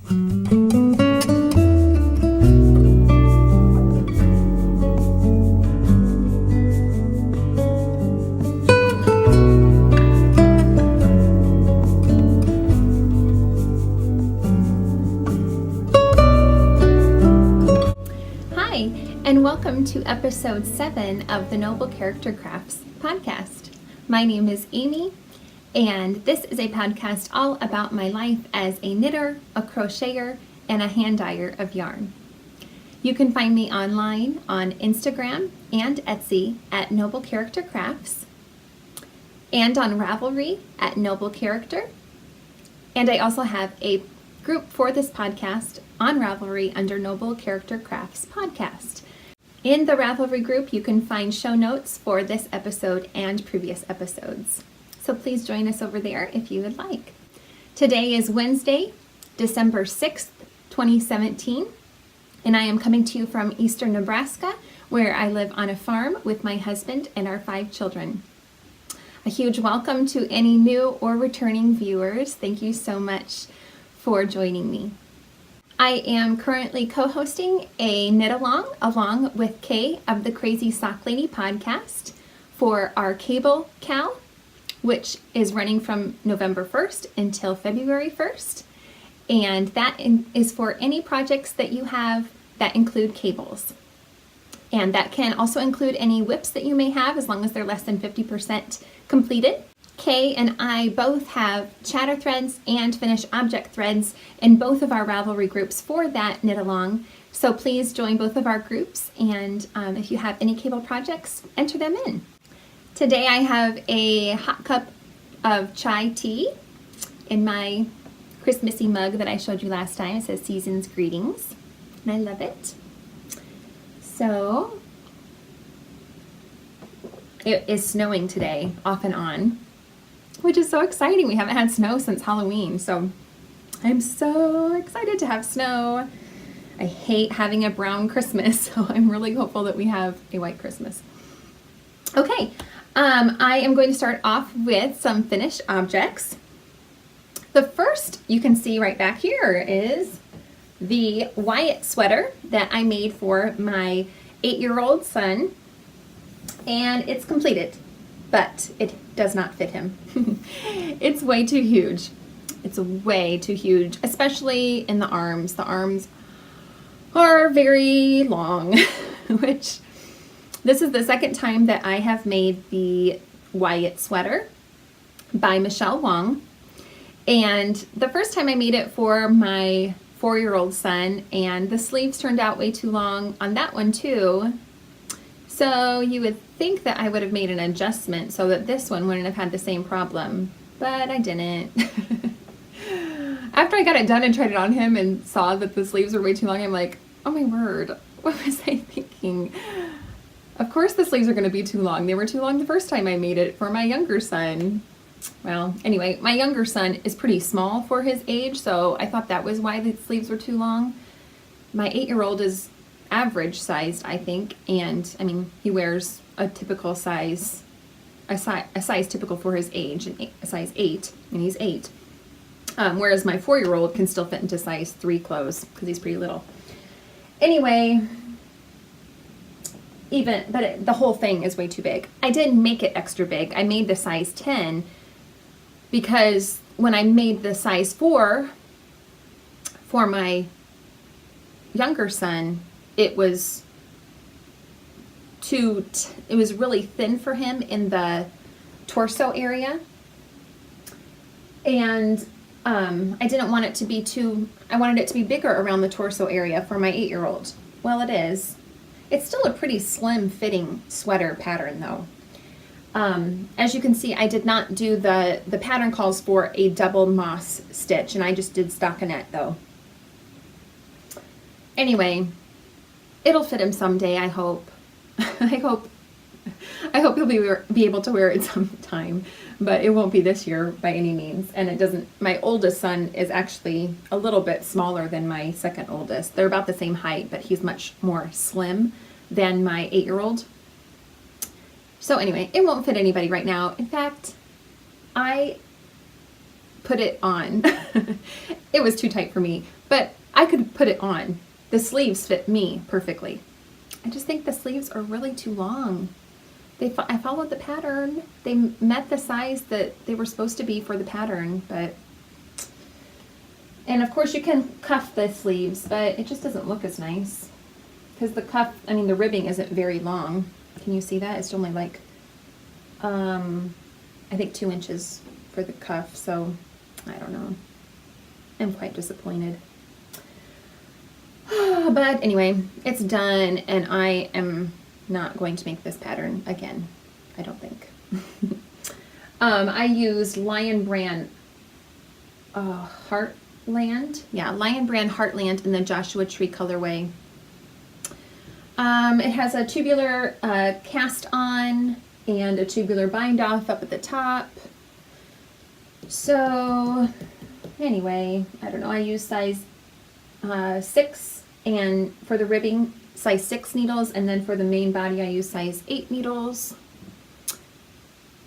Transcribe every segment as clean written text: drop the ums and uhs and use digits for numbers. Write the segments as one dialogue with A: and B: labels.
A: And welcome to episode 7 of the Noble Character Crafts podcast. My name is Amy, and this is a podcast all about my life as a knitter, a crocheter, and a hand dyer of yarn. You can find me online on Instagram and Etsy at Noble Character Crafts, and on Ravelry at Noble Character. And I also have a group for this podcast on Ravelry under Noble Character Crafts Podcast. In the Ravelry group, you can find show notes for this episode and previous episodes. So please join us over there if you would like. Today is Wednesday, December 6th, 2017, and I am coming to you from eastern Nebraska, where I live on a farm with my husband and our 5 children. A huge welcome to any new or returning viewers. Thank you so much for joining me. I am currently co-hosting a knit-along along with Kay of the Crazy Sock Lady podcast for our cable cal, which is running from November 1st until February 1st. And that is for any projects that you have that include cables. And that can also include any whips that you may have, as long as they're less than 50% completed. Kay and I both have chatter threads and finish object threads in both of our Ravelry groups for that knit along. So please join both of our groups, and if you have any cable projects, enter them in. Today I have a hot cup of chai tea in my Christmassy mug that I showed you last time. It says Season's Greetings, and I love it. So it is snowing today, off and on, which is so exciting. We haven't had snow since Halloween, so I'm so excited to have snow. I hate having a brown Christmas, so I'm really hopeful that we have a white Christmas. Okay, I am going to start off with some finished objects. The first you can see right back here is the Wyatt sweater that I made for my 8-year-old son, and it's completed, but it does not fit him. It's way too huge. It's way too huge, especially in the arms. The arms are very long, which this is the second time that I have made the Wyatt sweater by Crochet-a-long. And the first time I made it for my 4-year-old son, and the sleeves turned out way too long on that one too. So you would think that I would have made an adjustment so that this one wouldn't have had the same problem, but I didn't. After I got it done and tried it on him and saw that the sleeves were way too long, I'm like, oh my word, what was I thinking? Of course the sleeves are going to be too long. They were too long the first time I made it for my younger son. Well, anyway, my younger son is pretty small for his age, so I thought that was why the sleeves were too long. My 8-year-old is average sized, I think, and I mean, he wears a typical size, a size typical for his age, a size 8, and he's 8. Whereas my 4-year-old can still fit into size 3 clothes because he's pretty little. Anyway, the whole thing is way too big. I didn't make it extra big. I made the size 10 because when I made the size 4 for my younger son, it was really thin for him in the torso area, and I didn't want it to be I wanted it to be bigger around the torso area for my 8-year-old. Well, it is. It's still a pretty slim fitting sweater pattern though. As you can see, I did not do the pattern calls for a double moss stitch, and I just did stockinette though. Anyway, it'll fit him someday, I hope. I hope he'll be able to wear it sometime, but it won't be this year by any means. And it doesn't, my oldest son is actually a little bit smaller than my second oldest. They're about the same height, but he's much more slim than my 8-year-old. So anyway, it won't fit anybody right now. In fact, I put it on. It was too tight for me, but I could put it on. The sleeves fit me perfectly. I just think the sleeves are really too long. I followed the pattern. They met the size that they were supposed to be for the pattern, but, and of course you can cuff the sleeves, but it just doesn't look as nice. Because the cuff, I mean the ribbing isn't very long. Can you see that? It's only like, I think 2 inches for the cuff, so I don't know. I'm quite disappointed. But anyway, it's done, and I am not going to make this pattern again, I don't think. I used Lion Brand Heartland. Yeah, Lion Brand Heartland in the Joshua Tree colorway. It has a tubular cast on and a tubular bind off up at the top. So anyway, I don't know, I use size 6, and for the ribbing size 6 needles, and then for the main body I use size 8 needles.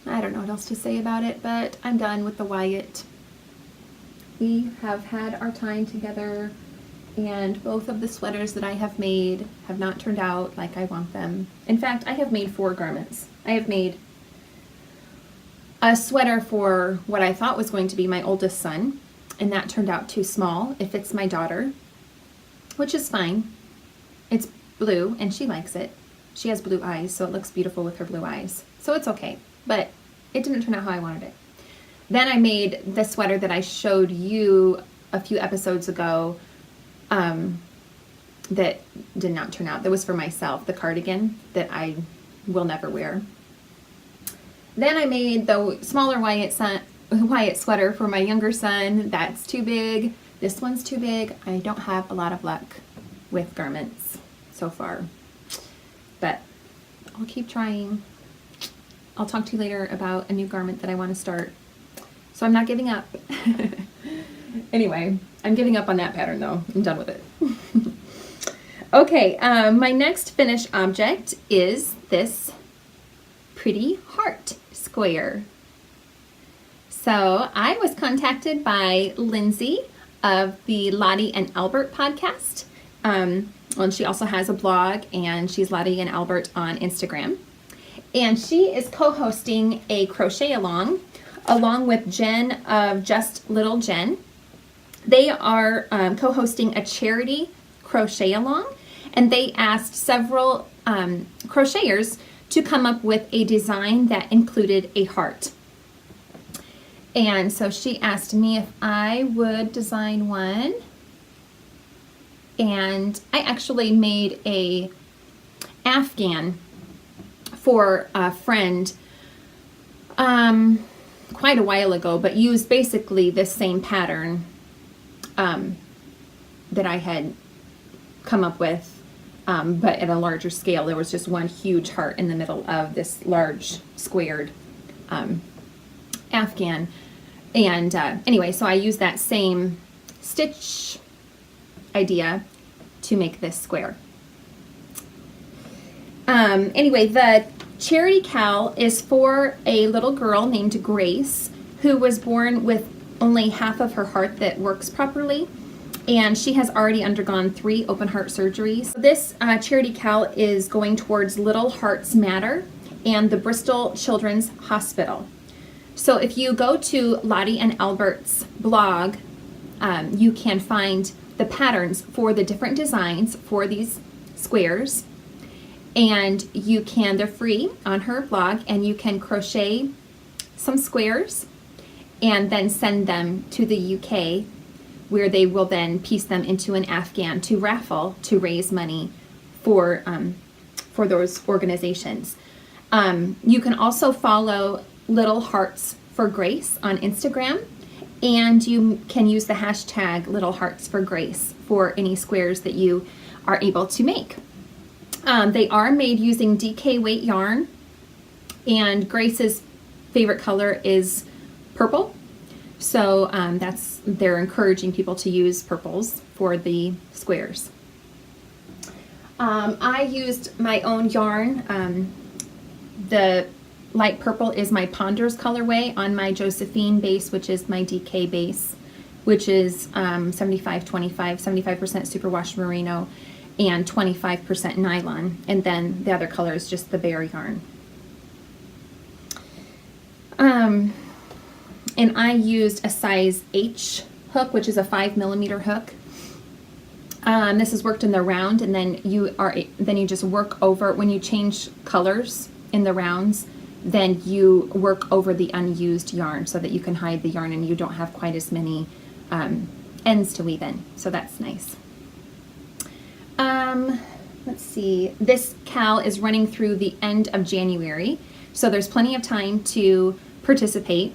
A: I don't know what else to say about it, but I'm done with the Wyatt. We have had our time together, and both of the sweaters that I have made have not turned out like I want them. In fact, I have made 4 garments. I have made a sweater for what I thought was going to be my oldest son, and that turned out too small. It fits my daughter, which is fine. It's blue and she likes it. She has blue eyes, so it looks beautiful with her blue eyes. So it's okay, but it didn't turn out how I wanted it. Then I made the sweater that I showed you a few episodes ago that did not turn out. That was for myself, the cardigan that I will never wear. Then I made the smaller Wyatt sweater for my younger son. That's too big. This one's too big. I don't have a lot of luck with garments so far, but I'll keep trying. I'll talk to you later about a new garment that I want to start. So I'm not giving up. Anyway, I'm giving up on that pattern though. I'm done with it. Okay, my next finished object is this pretty heart square. So I was contacted by Lindsay of the Lottie and Albert podcast. And she also has a blog, and she's Lottie and Albert on Instagram. And she is co-hosting a Crochet-a-long along with Jen of Just Little Jen. They are co-hosting a charity Crochet-a-long, and they asked several crocheters to come up with a design that included a heart. And so she asked me if I would design one, and I actually made a Afghan for a friend quite a while ago, but used basically this same pattern that I had come up with, but at a larger scale. There was just one huge heart in the middle of this large squared Afghan. And anyway, so I used that same stitch idea to make this square. Anyway, the charity cowl is for a little girl named Grace, who was born with only half of her heart that works properly, and she has already undergone 3 open heart surgeries. This charity cowl is going towards Little Hearts Matter and the Bristol Children's Hospital. So if you go to Lottie and Albert's blog, you can find the patterns for the different designs for these squares, and they're free on her blog, and you can crochet some squares and then send them to the UK, where they will then piece them into an Afghan to raffle to raise money for those organizations. You can also follow Little Hearts for Grace on Instagram, and you can use the hashtag Little Hearts for Grace for any squares that you are able to make. They are made using DK weight yarn, and Grace's favorite color is purple, so they're encouraging people to use purples for the squares. I used my own yarn. The light purple is my Ponders colorway on my Josephine base, which is my DK base, which is 75-25, 75% superwash merino and 25% nylon. And then the other color is just the bare yarn. And I used a size H hook, which is a 5mm hook. This is worked in the round, and then you just work over when you change colors in the rounds. Then you work over the unused yarn so that you can hide the yarn and you don't have quite as many ends to weave in. So that's nice. Let's see. This cal is running through the end of January, so there's plenty of time to participate.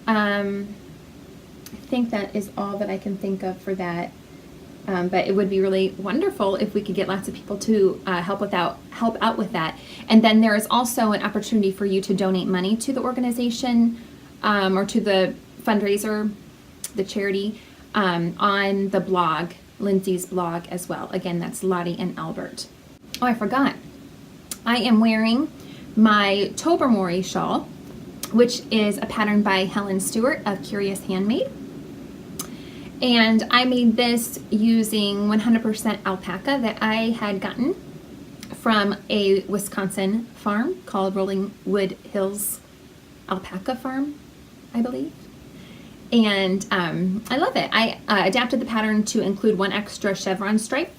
A: I think that is all that I can think of for that. But it would be really wonderful if we could get lots of people to help out with that. And then there is also an opportunity for you to donate money to the organization or to the fundraiser, the charity, on the blog, Lindsay's blog as well. Again, that's Lottie and Albert. Oh, I forgot. I am wearing my Tobermory shawl, which is a pattern by Helen Stewart of Curious Handmade. And I made this using 100% alpaca that I had gotten from a Wisconsin farm called Rolling Wood Hills Alpaca Farm, I believe. And I love it. I adapted the pattern to include one extra chevron stripe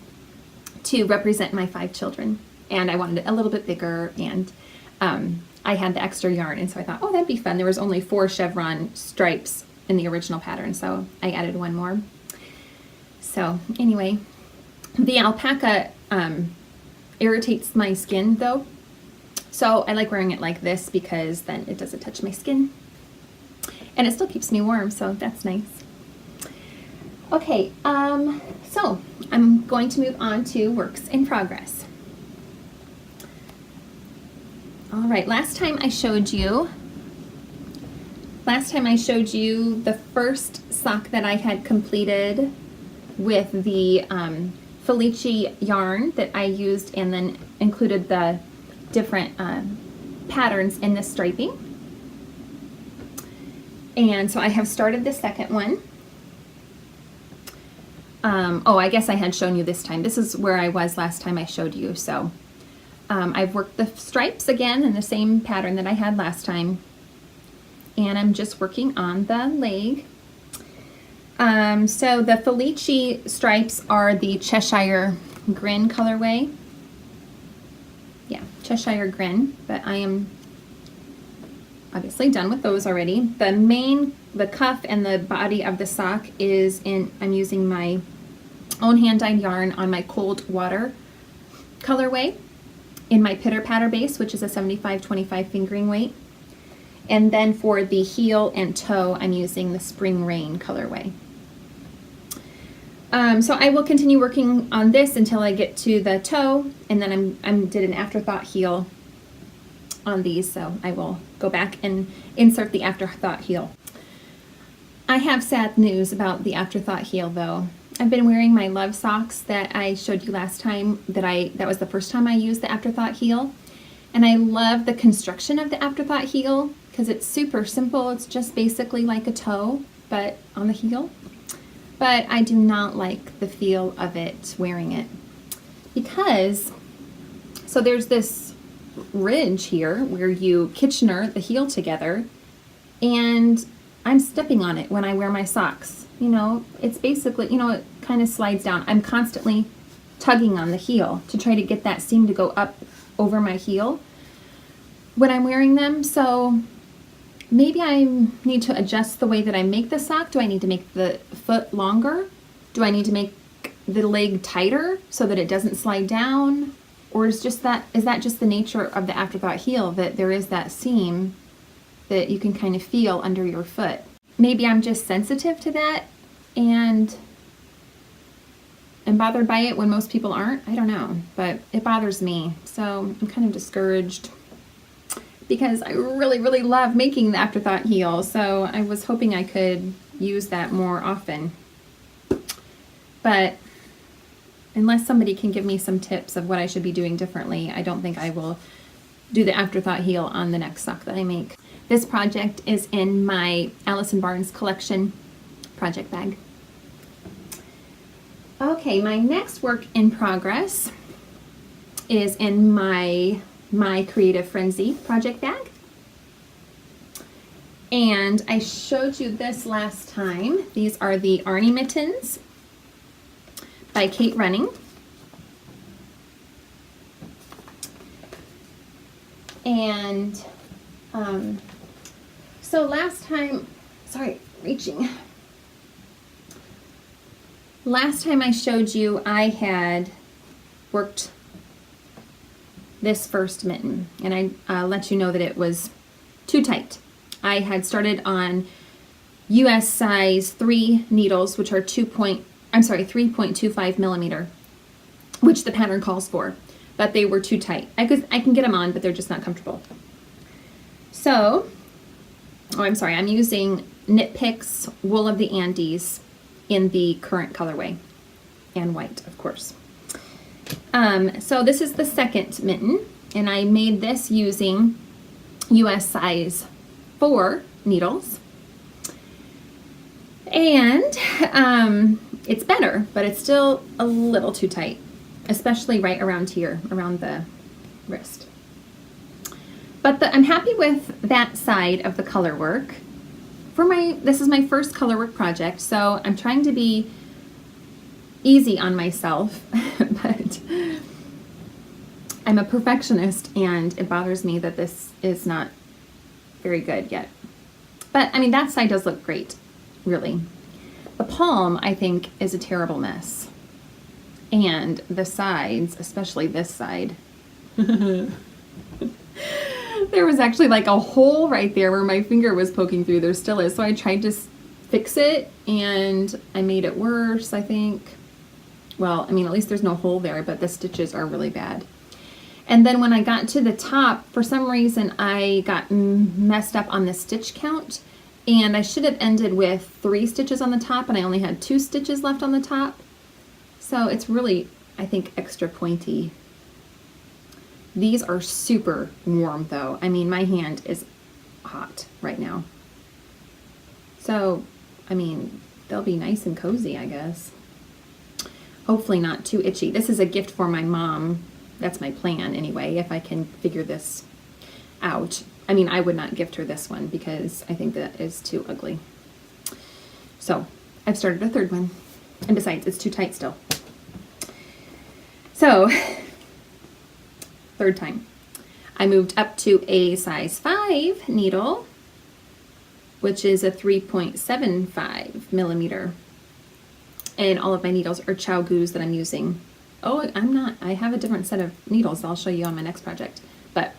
A: to represent my 5 children. And I wanted it a little bit bigger, and I had the extra yarn, and so I thought, oh, that'd be fun. There was only 4 chevron stripes in the original pattern, so I added one more. So anyway, the alpaca irritates my skin though, so I like wearing it like this because then it doesn't touch my skin and it still keeps me warm, so that's nice. Okay, so I'm going to move on to works in progress. All right, last time I showed you the first sock that I had completed with the Felici yarn that I used, and then included the different patterns in the striping. And so I have started the second one. Oh, I guess I had shown you this time. This is where I was last time I showed you. So I've worked the stripes again in the same pattern that I had last time. And I'm just working on the leg. So the Felici stripes are the Cheshire Grin colorway. Yeah, Cheshire Grin, but I am obviously done with those already. The cuff and the body of the sock is I'm using my own hand-dyed yarn on my cold water colorway in my pitter patter base, which is a 75-25 fingering weight. And then for the heel and toe, I'm using the Spring Rain colorway. So I will continue working on this until I get to the toe, and then I did an afterthought heel on these, so I will go back and insert the afterthought heel. I have sad news about the afterthought heel though. I've been wearing my Love socks that I showed you last time, that was the first time I used the afterthought heel. And I love the construction of the afterthought heel because it's super simple. It's just basically like a toe, but on the heel. But I do not like the feel of it wearing it because, so there's this ridge here where you Kitchener the heel together, and I'm stepping on it when I wear my socks. You know, it's basically, you know, it kind of slides down. I'm constantly tugging on the heel to try to get that seam to go up over my heel when I'm wearing them. So maybe I need to adjust the way that I make the sock. Do I need to make the foot longer? Do I need to make the leg tighter so that it doesn't slide down? Or is that just the nature of the afterthought heel, that there is that seam that you can kind of feel under your foot? Maybe I'm just sensitive to that and bothered by it when most people aren't. I don't know, but it bothers me. So I'm kind of discouraged because I really, really love making the afterthought heel. So I was hoping I could use that more often. But unless somebody can give me some tips of what I should be doing differently, I don't think I will do the afterthought heel on the next sock that I make. This project is in my Allison Barnes collection project bag. Okay, my next work in progress is in my Creative Frenzy project bag. And I showed you this last time. These are the Arne mittens by Kate Running. And so last time, last time I showed you, I had worked this first mitten, and I let you know that it was too tight. I had started on US size 3 needles, which are 3.25 millimeter, which the pattern calls for, but they were too tight. I can get them on, but they're just not comfortable. So, I'm using Knit Picks Wool of the Andes in the current colorway, and white, of course. So this is the second mitten, and I made this using US size 4 needles. And it's better, but it's still a little too tight, especially right around here, around the wrist. But I'm happy with that side of the color work. This is my first color work project, so I'm trying to be easy on myself, but I'm a perfectionist and it bothers me that this is not very good yet. But I mean, that side does look great, really. The palm, I think, is a terrible mess. And the sides, especially this side, there was actually like a hole right there where my finger was poking through. There still is. So I tried to fix it and I made it worse, I think. Well, I mean, at least there's no hole there, but the stitches are really bad. And then when I got to the top, for some reason, I got messed up on the stitch count, and I should have ended with 3 stitches on the top, and I only had 2 stitches left on the top. So it's really, I think, extra pointy. These are super warm, though. I mean, my hand is hot right now. So, I mean, they'll be nice and cozy, I guess. Hopefully not too itchy. This is a gift for my mom. That's my plan anyway, if I can figure this out. I mean, I would not gift her this one because I think that is too ugly. So I've started a third one. And besides, it's too tight still. So, third time. I moved up to a size 5 needle, which is a 3.75 millimeter. And all of my needles are Chow Goos that I'm using. Oh, I'm not. I have a different set of needles I'll show you on my next project. But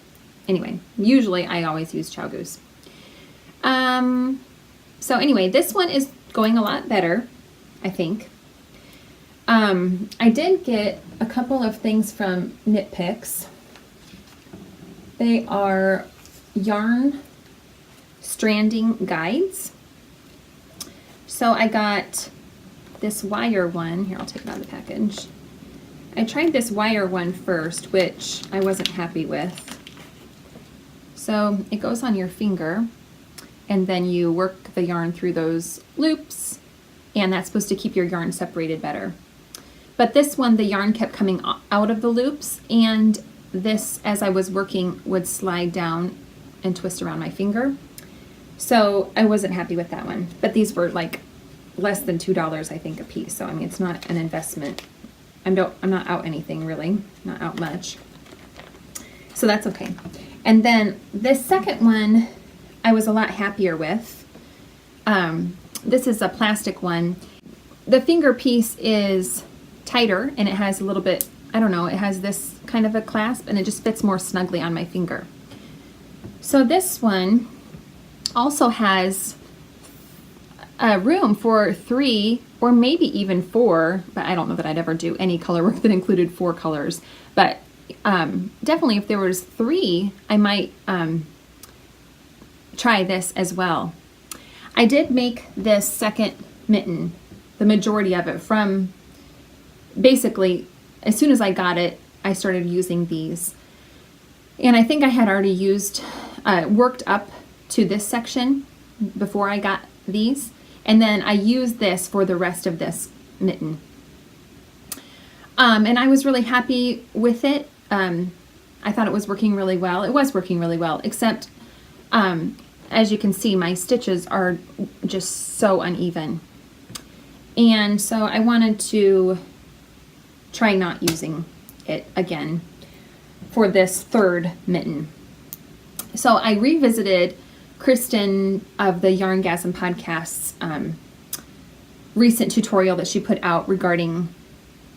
A: anyway, usually I always use Chow Goos. So anyway, this one is going a lot better, I think. I did get a couple of things from Knit Picks. They are yarn stranding guides. So I got this wire one. Here, I'll take it out of the package. I tried this wire one first, which I wasn't happy with. So it goes on your finger, and then you work the yarn through those loops, and that's supposed to keep your yarn separated better. But this one, the yarn kept coming out of the loops, and this, as I was working, would slide down and twist around my finger. So I wasn't happy with that one. But these were like less than $2, I think, a piece. So I mean, it's not an investment. I'm not out anything really, not out much. So that's okay. And then this second one, I was a lot happier with. This is a plastic one. The finger piece is tighter, and it has a little bit, I don't know, it has this kind of a clasp, and it just fits more snugly on my finger. So this one also has room for 3 or maybe even 4, but I don't know that I'd ever do any color work that included 4 colors. But definitely if there was 3, I might try this as well. I did make this second mitten, the majority of it, from basically as soon as I got it, I started using these. And I think I had already worked up to this section before I got these. And then I used this for the rest of this mitten. And I was really happy with it. I thought it was working really well. It was working really well, except as you can see, my stitches are just so uneven. And so I wanted to try not using it again for this third mitten. So I revisited Kristen of the Yarngasm podcast's recent tutorial that she put out regarding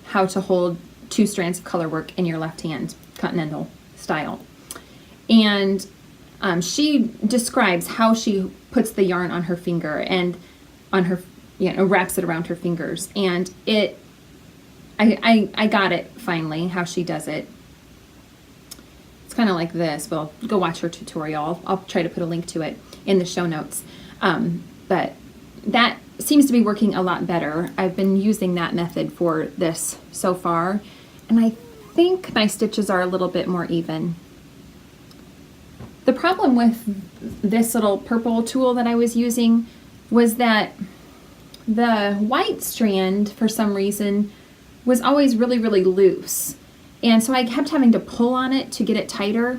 A: how to hold 2 strands of color work in your left hand, continental style. And she describes how she puts the yarn on her finger and on her, wraps it around her fingers. And I got it finally, how she does it. It's kind of like this. Well, go watch her tutorial. I'll try to put a link to it in the show notes. But that seems to be working a lot better. I've been using that method for this so far, and I think my stitches are a little bit more even. The problem with this little purple tool that I was using was that the white strand, for some reason, was always really, really loose. And so I kept having to pull on it to get it tighter.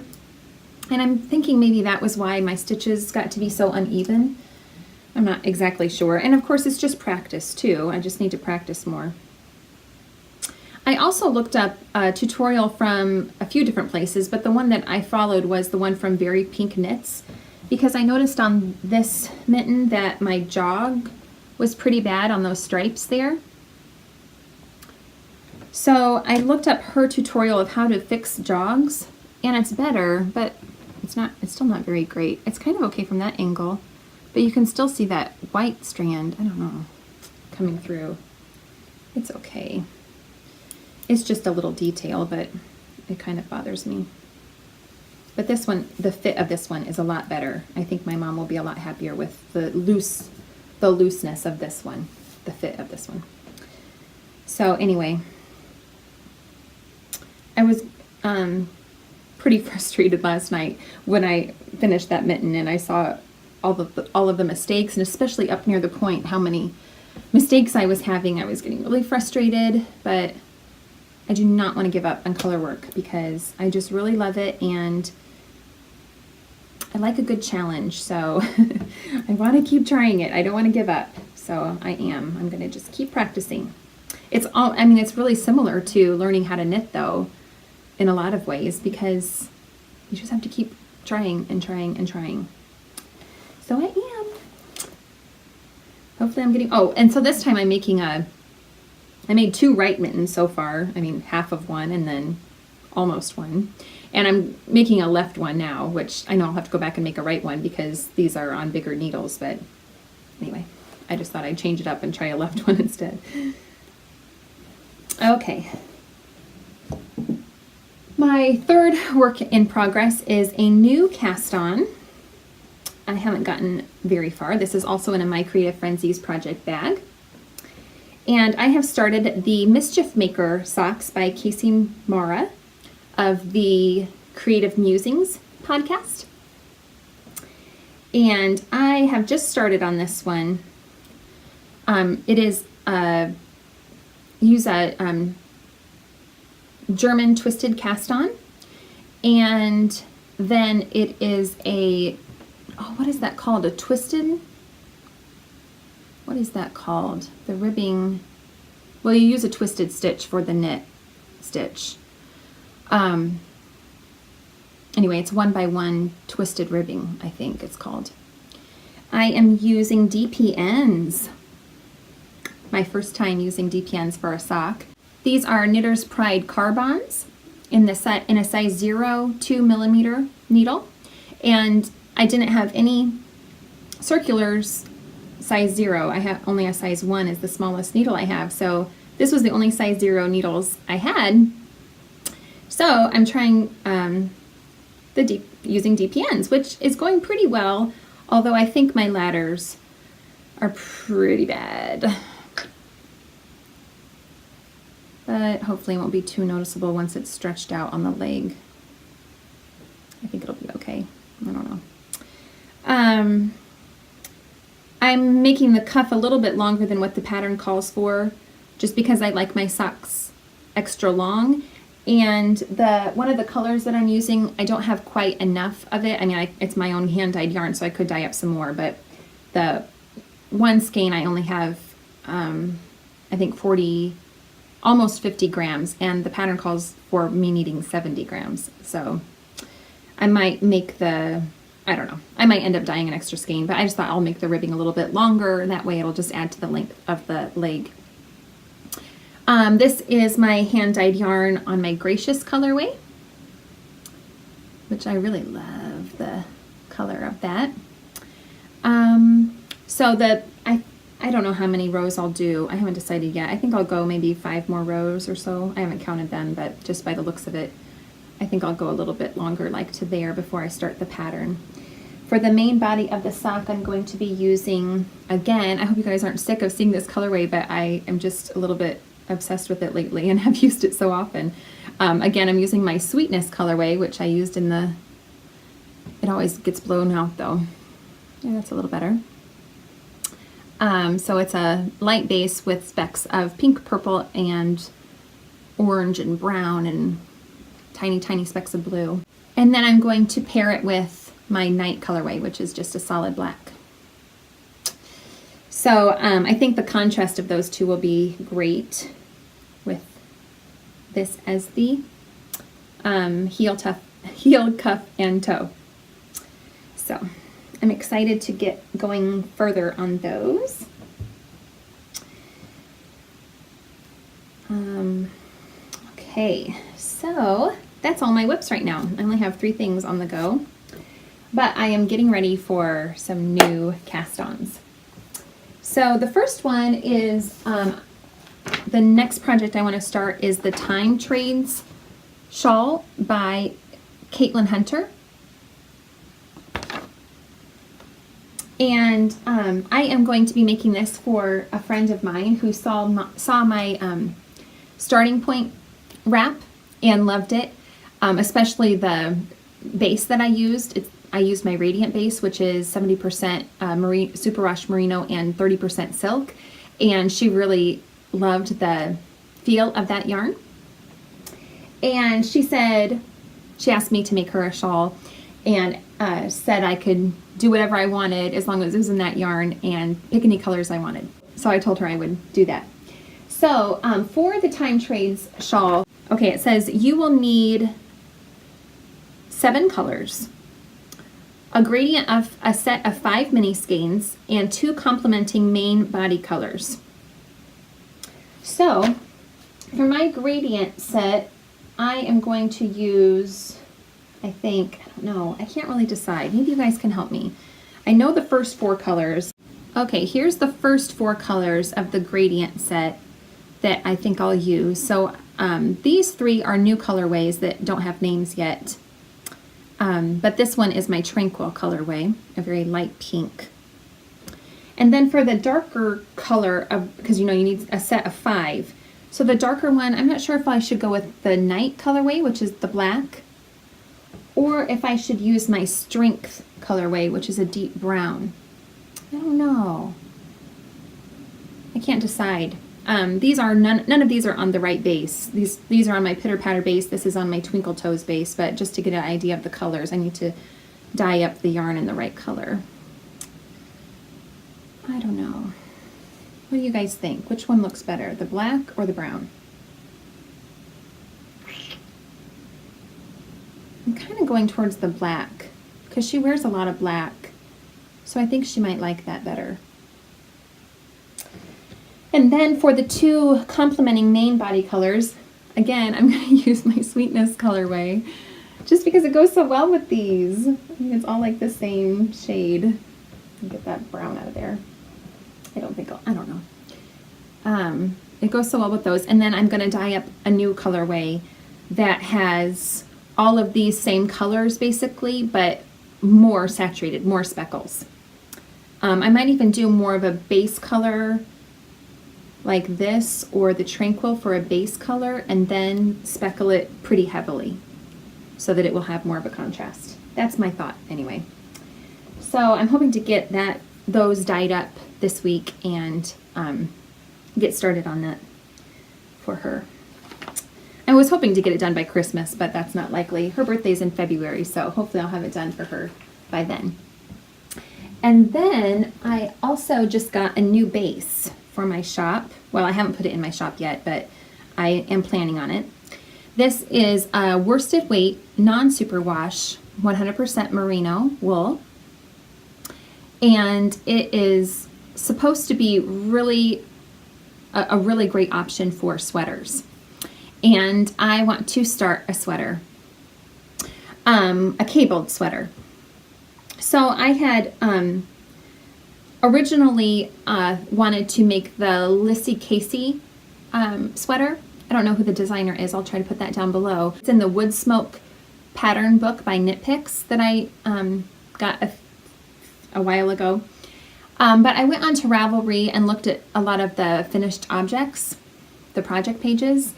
A: And I'm thinking maybe that was why my stitches got to be so uneven. I'm not exactly sure. And of course, it's just practice too. I just need to practice more. I also looked up a tutorial from a few different places, but the one that I followed was the one from Very Pink Knits, because I noticed on this mitten that my jog was pretty bad on those stripes there. So I looked up her tutorial of how to fix jogs, and it's better, but it's still not very great. It's kind of okay from that angle, but you can still see that white strand, I don't know, coming through. It's okay. It's just a little detail, but it kind of bothers me. But this one, the fit of this one is a lot better. I think my mom will be a lot happier with the looseness of this one, the fit of this one. So anyway, I was pretty frustrated last night when I finished that mitten and I saw all of the mistakes, and especially up near the point how many mistakes I was having. I was getting really frustrated, but I do not want to give up on color work because I just really love it and I like a good challenge, so I want to keep trying it. I don't want to give up, so I am. I'm going to just keep practicing. It's really similar to learning how to knit though, in a lot of ways, because you just have to keep trying and trying and trying. So I am. Hopefully I'm getting, and so this time I'm making I made 2 right mittens so far. I mean, half of one and then almost one. And I'm making a left one now, which I know I'll have to go back and make a right one because these are on bigger needles, but anyway, I just thought I'd change it up and try a left one instead. Okay. My third work in progress is a new cast on. I haven't gotten very far. This is also in a My Creative Frenzies project bag. And I have started the Mischiefmaker socks by Casey Mara of the Creative Musings podcast. And I have just started on this one. It is use a German twisted cast on, and then it is a, what is that called? A twisted? What is that called? The ribbing, well, you use a twisted stitch for the knit stitch. Anyway, it's 1x1 twisted ribbing, I think it's called. I am using DPNs. My first time using DPNs for a sock. These are Knitter's Pride Carbons in a size 0 2mm needle, and I didn't have any circulars size 0. I have only a size 1 is the smallest needle I have, so this was the only size 0 needles I had. So I'm trying using DPNs, which is going pretty well, although I think my ladders are pretty bad. But hopefully it won't be too noticeable once it's stretched out on the leg. I think it'll be okay. I don't know. I'm making the cuff a little bit longer than what the pattern calls for, just because I like my socks extra long. And one of the colors that I'm using, I don't have quite enough of it. I mean, it's my own hand-dyed yarn, so I could dye up some more, but the one skein I only have, I think 40, almost 50 grams, and the pattern calls for me needing 70 grams. So I might make I don't know, I might end up dyeing an extra skein, but I just thought I'll make the ribbing a little bit longer, and that way it'll just add to the length of the leg. This is my hand-dyed yarn on my Gracious colorway, which I really love the color of that. So I don't know how many rows I'll do. I haven't decided yet. I think I'll go maybe 5 more rows or so. I haven't counted them, but just by the looks of it, I think I'll go a little bit longer, like to there, before I start the pattern. For the main body of the sock, I'm going to be using, again, I hope you guys aren't sick of seeing this colorway, but I am just a little bit obsessed with it lately and have used it so often. Again, I'm using my Sweetness colorway, which I used in it always gets blown out though. Yeah, that's a little better. So it's a light base with specks of pink, purple, and orange and brown and tiny, tiny specks of blue. And then I'm going to pair it with my Night colorway, which is just a solid black. So I think the contrast of those two will be great with this as the heel, cuff, and toe. So I'm excited to get going further on those. Okay, so that's all my whips right now. I only have 3 things on the go, but I am getting ready for some new cast-ons. So the first one is, the next project I want to start is the Time Trades shawl by Caitlin Hunter. And I am going to be making this for a friend of mine who saw my starting point wrap and loved it, especially the base that I used. I used my Radiant base, which is 70% superwash merino and 30% silk, and she really loved the feel of that yarn. And she asked me to make her a shawl, and said I could do whatever I wanted as long as it was in that yarn and pick any colors I wanted. So I told her I would do that. So for the Time Trades shawl, okay, it says you will need 7 colors, a gradient of a set of 5 mini skeins, and 2 complementing main body colors. So for my gradient set, I am going to use, I don't know, I can't really decide. Maybe you guys can help me. I know the first 4 colors. Okay, here's the first 4 colors of the gradient set that I think I'll use. So these 3 are new colorways that don't have names yet. But this one is my Tranquil colorway, a very light pink. And then for the darker color, because you need a set of 5. So the darker one, I'm not sure if I should go with the Night colorway, which is the black, or if I should use my Strength colorway, which is a deep brown. I don't know. I can't decide. These are none of these are on the right base. These are on my Pitter Patter base. This is on my Twinkle Toes base, but just to get an idea of the colors, I need to dye up the yarn in the right color. I don't know. What do you guys think? Which one looks better, the black or the brown? I'm kind of going towards the black because she wears a lot of black, so I think she might like that better. And then for the 2 complementing main body colors, again, I'm going to use my Sweetness colorway just because it goes so well with these. I mean, it's all like the same shade. Get that brown out of there. I don't know. It goes so well with those. And then I'm going to dye up a new colorway that has all of these same colors basically, but more saturated, more speckles. I might even do more of a base color like this, or the Tranquil for a base color, and then speckle it pretty heavily. so that it will have more of a contrast. That's my thought anyway. So I'm hoping to get those dyed up this week and get started on that for her. I was hoping to get it done by Christmas, but that's not likely. Her birthday's in February, so hopefully I'll have it done for her by then. And then I also just got a new base for my shop. Well, I haven't put it in my shop yet, but I am planning on it. This is a worsted weight, non-superwash, 100% merino wool. And it is supposed to be a really great option for sweaters. And I want to start a sweater, a cabled sweater. So I had originally wanted to make the Lissy Casey sweater. I don't know who the designer is. I'll try to put that down below. It's in the Wood Smoke pattern book by Knit Picks that I got a while ago. But I went on to Ravelry and looked at a lot of the finished objects, the project pages,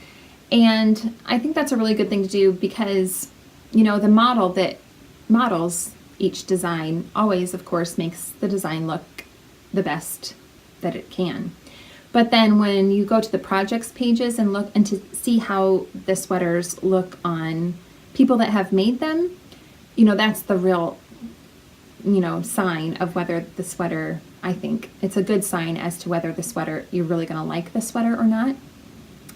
A: and I think that's a really good thing to do because, you know, the model that models each design always, of course, makes the design look the best that it can. But then when you go to the projects pages and look and to see how the sweaters look on people that have made them, you know, that's the real, you know, sign of whether the sweater, I think it's a good sign as to whether the sweater, you're really going to like the sweater or not.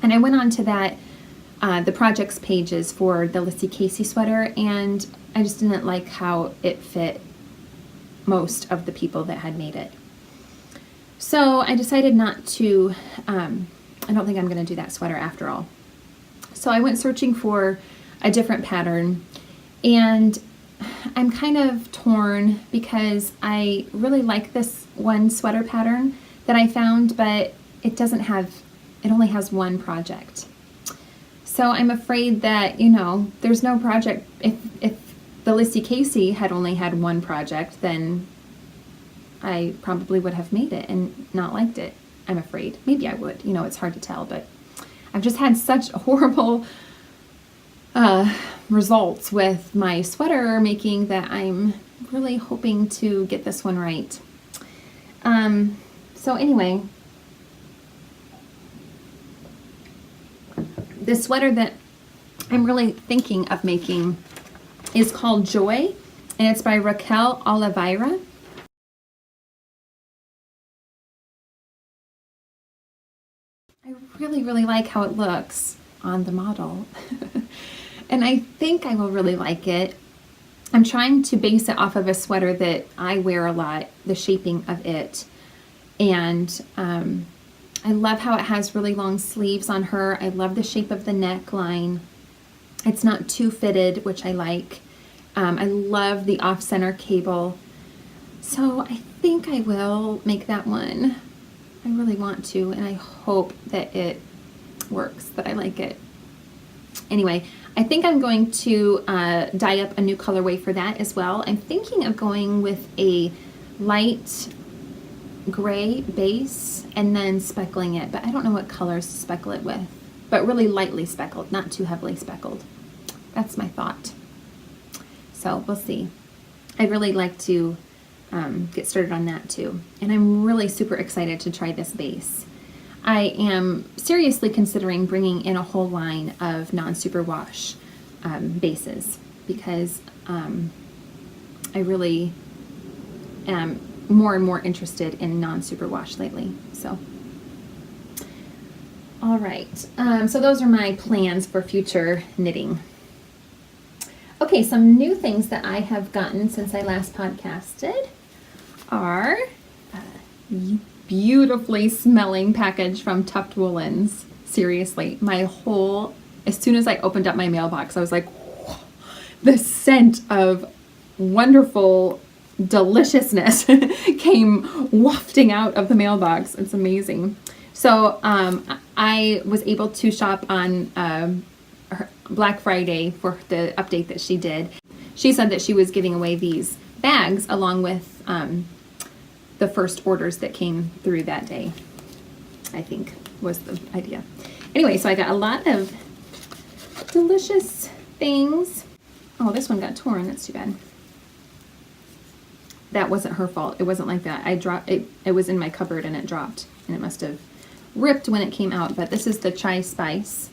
A: And I went on to that, the projects pages for the Lissy Casey sweater, and I just didn't like how it fit most of the people that had made it. So I decided not to, I don't think I'm going to do that sweater after all. So I went searching for a different pattern, and I'm kind of torn because I really like this one sweater pattern that I found, but it only has one project. So I'm afraid that, you know, there's no project. If the Lissy Casey had only had one project, then I probably would have made it and not liked it, I'm afraid. Maybe I would, you know, it's hard to tell, but I've just had such horrible results with my sweater making that I'm really hoping to get this one right. So anyway, the sweater that I'm really thinking of making is called Joy, and it's by Raquel Oliveira. I really, really like how it looks on the model. And I think I will really like it. I'm trying to base it off of a sweater that I wear a lot, the shaping of it. And I love how it has really long sleeves on her. I love the shape of the neckline. It's not too fitted, which I like. I love the off-center cable. So I think I will make that one. I really want to, and I hope that it works, that I like it. Anyway, I think I'm going to dye up a new colorway for that as well. I'm thinking of going with a light gray base and then speckling it, but I don't know what colors to speckle it with, but really lightly speckled, not too heavily speckled. That's my thought. So we'll see. I'd really like to get started on that too. And I'm really super excited to try this base. I am seriously considering bringing in a whole line of non-superwash bases because I really am more and more interested in non-superwash lately. So, all right. So those are my plans for future knitting. Okay, some new things that I have gotten since I last podcasted are beautifully smelling package from Tuft woolens. Seriously, as soon as I opened up my mailbox, I was like, whoa, the scent of wonderful deliciousness came wafting out of the mailbox. It's amazing. So I was able to shop on Black Friday for the update that she did. She said that she was giving away these bags along with the first orders that came through that day, I think was the idea. Anyway, so I got a lot of delicious things. Oh, this one got torn. That's too bad. That wasn't her fault. It wasn't like that. I dropped it. It was in my cupboard and it dropped, and it must have ripped when it came out. But this is the chai spice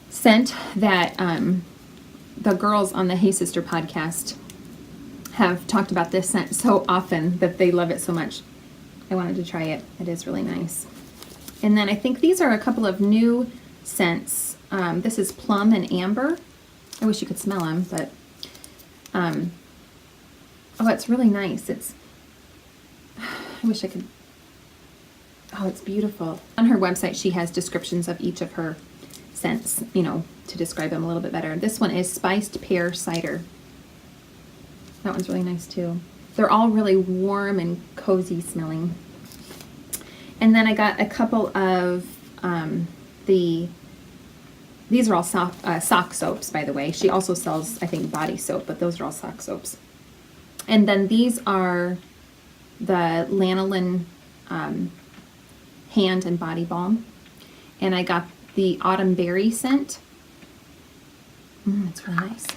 A: scent that the girls on the Hey Sister podcast have talked about this scent so often that they love it so much. I wanted to try it. It is really nice. And then I think these are a couple of new scents. This is plum and amber. I wish you could smell them, but oh, it's really nice. It's, I wish I could, oh, it's beautiful. On her website, she has descriptions of each of her scents, you know, to describe them a little bit better. This one is spiced pear cider. That one's really nice too. They're all really warm and cozy smelling. And then I got a couple of these are all sock soaps, by the way. She also sells, I think, body soap, but those are all sock soaps. And then these are the lanolin hand and body balm. And I got the autumn berry scent. It's really nice.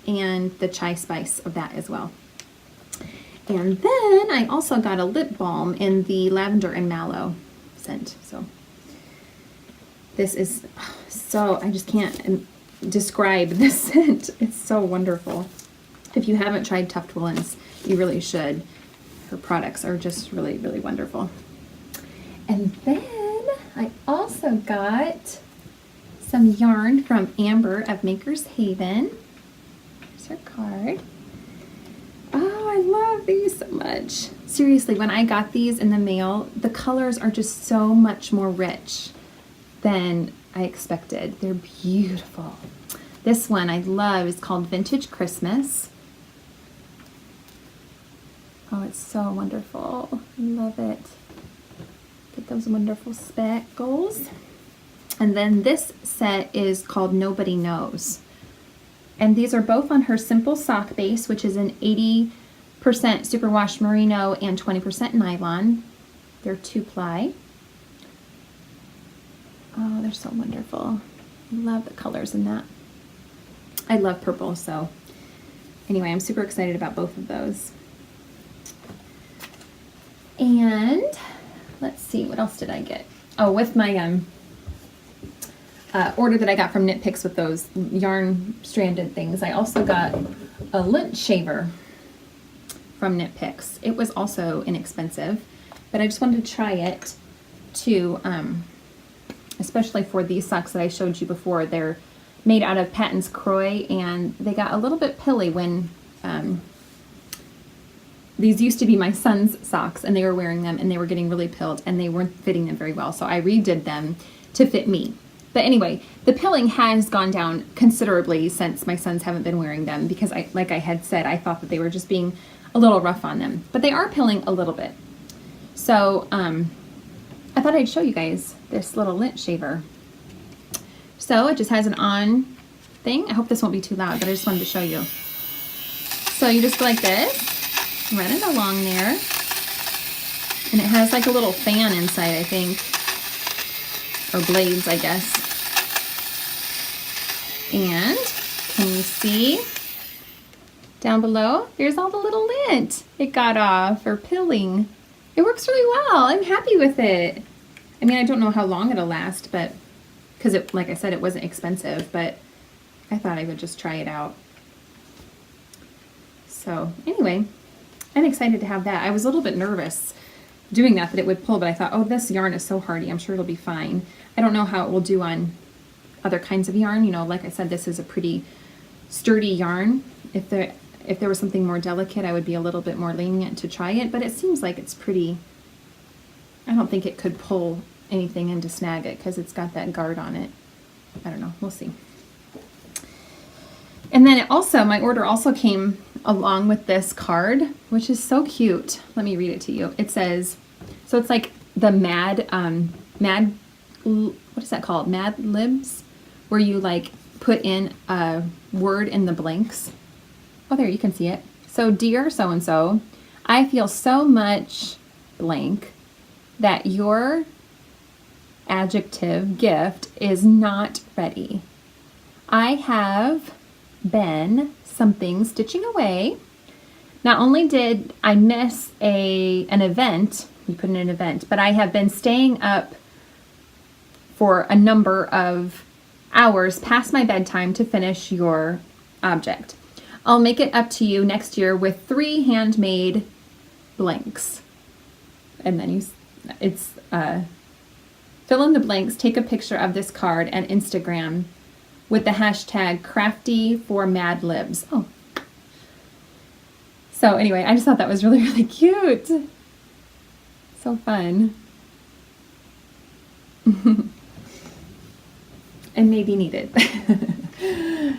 A: And the chai spice of that as well. And then I also got a lip balm in the lavender and mallow scent. So this is so, I just can't describe this scent. It's so wonderful. If you haven't tried Tuft woolens, you really should. Her products are just really, really wonderful. And then I also got some yarn from Amber of Maker's Haven. Here's her card. Oh, I love these so much. Seriously, when I got these in the mail, the colors are just so much more rich than I expected. They're beautiful. This one I love is called Vintage Christmas. Oh, it's so wonderful. I love it. Get those wonderful speckles. And then this set is called Nobody Knows. And these are both on her simple sock base, which is an 80% superwash merino and 20% nylon. They're 2-ply. Oh, they're so wonderful. I love the colors in that. I love purple, so anyway, I'm super excited about both of those. And let's see, what else did I get? Oh, with my order that I got from Knit Picks with those yarn stranded things, I also got a lint shaver from Knit Picks. It was also inexpensive, but I just wanted to try it to, especially for these socks that I showed you before. They're made out of Patton's Croy, and they got a little bit pilly when these used to be my son's socks, and they were wearing them and they were getting really pilled and they weren't fitting them very well, so I redid them to fit me. But anyway, the pilling has gone down considerably since my sons haven't been wearing them, because like I had said, I thought that they were just being a little rough on them, but they are pilling a little bit. So I thought I'd show you guys this little lint shaver. So it just has an on thing. I hope this won't be too loud, but I just wanted to show you. So you just go like this, run it along there, and it has like a little fan inside, I think, or blades, I guess. And can you see down below? There's all the little lint it got off, or pilling. It works really well. I'm happy with it. I mean, I don't know how long it'll last, but because it, like I said, it wasn't expensive, but I thought I would just try it out. So anyway, I'm excited to have that. I was a little bit nervous doing that it would pull, but I thought, oh, this yarn is so hardy, I'm sure it'll be fine. I don't know how it will do on other kinds of yarn. You know, like I said, this is a pretty sturdy yarn. If there was something more delicate, I would be a little bit more lenient to try it, but it seems like it's pretty, I don't think it could pull anything in to snag it because it's got that guard on it. I don't know, we'll see. And then it also, my order also came along with this card, which is so cute. Let me read it to you. It says, so it's like the what is that called? Mad Libs, where you like put in a word in the blanks. Oh, there, you can see it. So, dear so-and-so, I feel so much blank that your adjective gift is not ready. I have been stitching away. Not only did I miss an event, you put in an event, but I have been staying up for a number of hours past my bedtime to finish your object. I'll make it up to you next year with 3 handmade blanks. And then it's fill in the blanks, take a picture of this card and Instagram with the hashtag crafty for mad libs. Oh. So anyway, I just thought that was really, really cute. So fun. And maybe needed.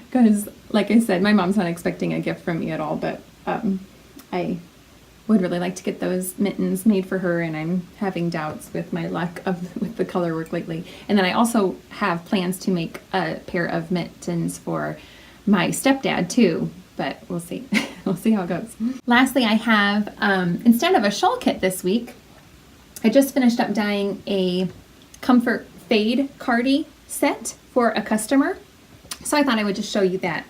A: Because, like I said, my mom's not expecting a gift from me at all, but I would really like to get those mittens made for her, and I'm having doubts with my luck with the color work lately. And then I also have plans to make a pair of mittens for my stepdad too, but we'll see. We'll see how it goes. Lastly, I have, instead of a shawl kit this week, I just finished up dyeing a Comfort Fade cardie set for a customer. So I thought I would just show you that.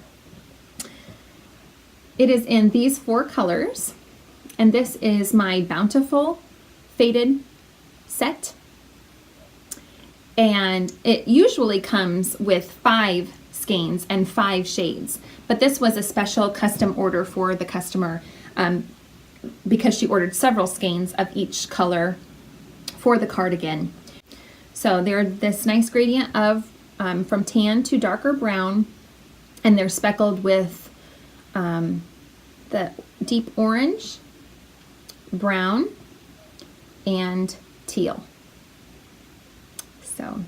A: It is in these 4 colors, and this is my Bountiful faded set. And it usually comes with 5 skeins and 5 shades, but this was a special custom order for the customer because she ordered several skeins of each color for the cardigan. So they're this nice gradient of from tan to darker brown, and they're speckled with the deep orange, brown, and teal. So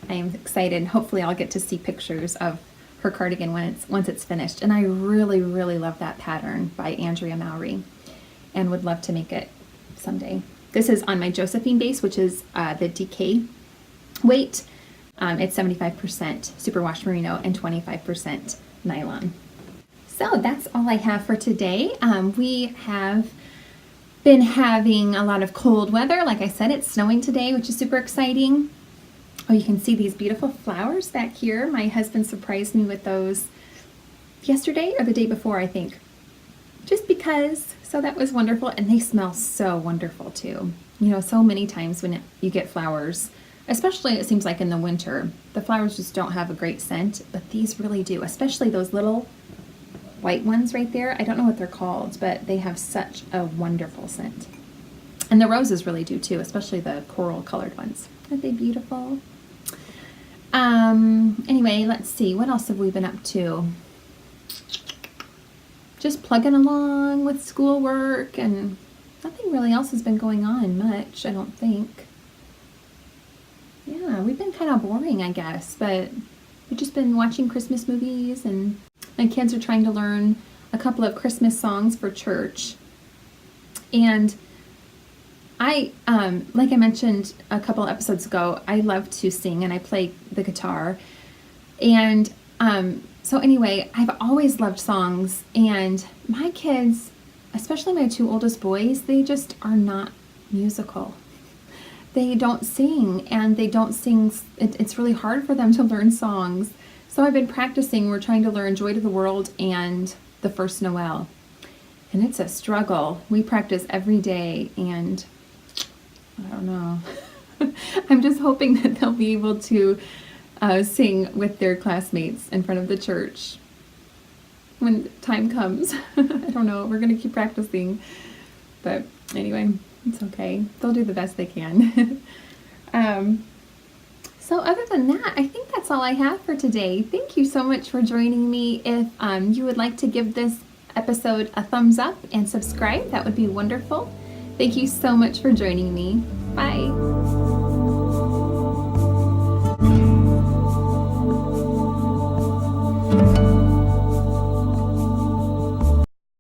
A: I am excited. Hopefully I'll get to see pictures of her cardigan once it's finished. And I really, really love that pattern by Andrea Mowry and would love to make it someday. This is on my Josephine base, which is the DK weight. It's 75% superwash merino and 25% nylon. So that's all I have for today. We have been having a lot of cold weather. Like I said, it's snowing today, which is super exciting. Oh, you can see these beautiful flowers back here. My husband surprised me with those yesterday or the day before, I think. Just because. So that was wonderful. And they smell so wonderful too. You know, so many times when you get flowers, especially it seems like in the winter, the flowers just don't have a great scent, but these really do, especially those little white ones right there. I don't know what they're called, but they have such a wonderful scent. And the roses really do too, especially the coral colored ones. Aren't they beautiful? Anyway, let's see. What else have we been up to? Just plugging along with schoolwork, and nothing really else has been going on much, I don't think. Yeah, we've been kind of boring, I guess, but we've just been watching Christmas movies, and my kids are trying to learn a couple of Christmas songs for church. And I, like I mentioned a couple episodes ago, I love to sing and I play the guitar. And so anyway, I've always loved songs, and my kids, especially my 2 oldest boys, they just are not musical. They don't sing, and they don't sing. It's really hard for them to learn songs. So I've been practicing. We're trying to learn Joy to the World and The First Noel. And it's a struggle. We practice every day, and I don't know. I'm just hoping that they'll be able to sing with their classmates in front of the church when time comes. I don't know. We're going to keep practicing. But anyway, it's okay. They'll do the best they can. So other than that, I think that's all I have for today. Thank you so much for joining me. If you would like to give this episode a thumbs up and subscribe, that would be wonderful. Thank you so much for joining me. Bye.